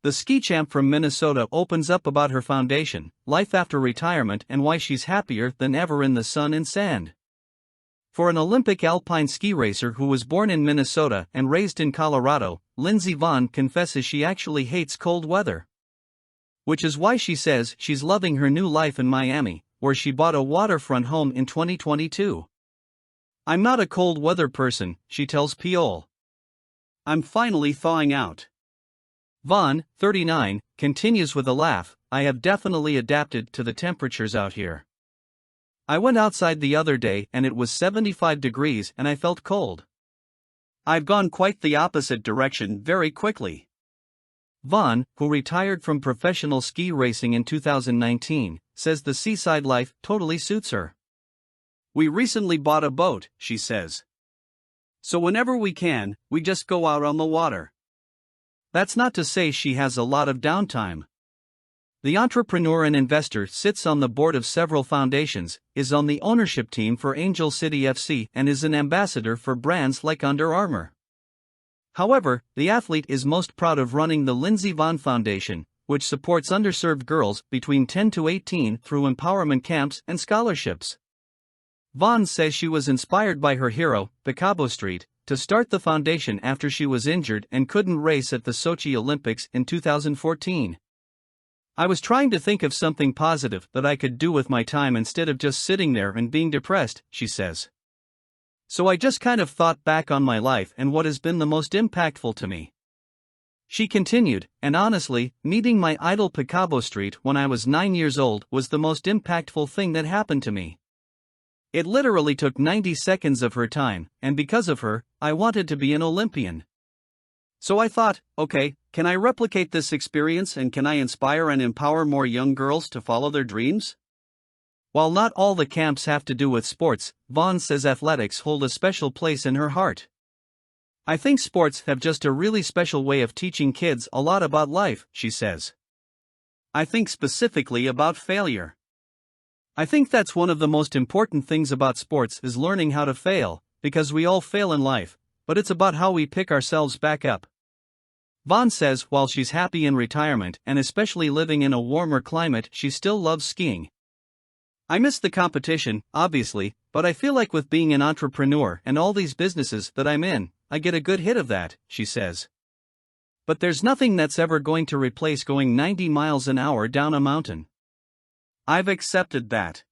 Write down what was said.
The ski champ from Minnesota opens up about her foundation, life after retirement, and why she's happier than ever in the sun and sand. For an Olympic alpine ski racer who was born in Minnesota and raised in Colorado, Lindsey Vonn confesses she actually hates cold weather. Which is why she says she's loving her new life in Miami, where she bought a waterfront home in 2022. "I'm not a cold weather person," she tells P.O.L. "I'm finally thawing out." Vonn, 39, continues with a laugh, "I have definitely adapted to the temperatures out here. I went outside the other day and it was 75 degrees and I felt cold. I've gone quite the opposite direction very quickly." Vonn, who retired from professional ski racing in 2019, says the seaside life totally suits her. "We recently bought a boat," she says. "So whenever we can, we just go out on the water." That's not to say she has a lot of downtime. The entrepreneur and investor sits on the board of several foundations, is on the ownership team for Angel City FC, and is an ambassador for brands like Under Armour. However, the athlete is most proud of running the Lindsey Vonn Foundation, which supports underserved girls between 10 to 18 through empowerment camps and scholarships. Vonn says she was inspired by her hero, Picabo Street, to start the foundation after she was injured and couldn't race at the Sochi Olympics in 2014. "I was trying to think of something positive that I could do with my time instead of just sitting there and being depressed," she says. "So I just kind of thought back on my life and what has been the most impactful to me." She continued, "And honestly, meeting my idol Picabo Street when I was 9 years old was the most impactful thing that happened to me. It literally took 90 seconds of her time, and because of her, I wanted to be an Olympian. So I thought, okay, can I replicate this experience and can I inspire and empower more young girls to follow their dreams?" While not all the camps have to do with sports, Vonn says athletics hold a special place in her heart. "I think sports have just a really special way of teaching kids a lot about life," she says. "I think specifically about failure. I think that's one of the most important things about sports is learning how to fail, because we all fail in life, but it's about how we pick ourselves back up." Vonn says while she's happy in retirement and especially living in a warmer climate, she still loves skiing. "I miss the competition, obviously, but I feel like with being an entrepreneur and all these businesses that I'm in, I get a good hit of that," she says. "But there's nothing that's ever going to replace going 90 miles an hour down a mountain. I've accepted that.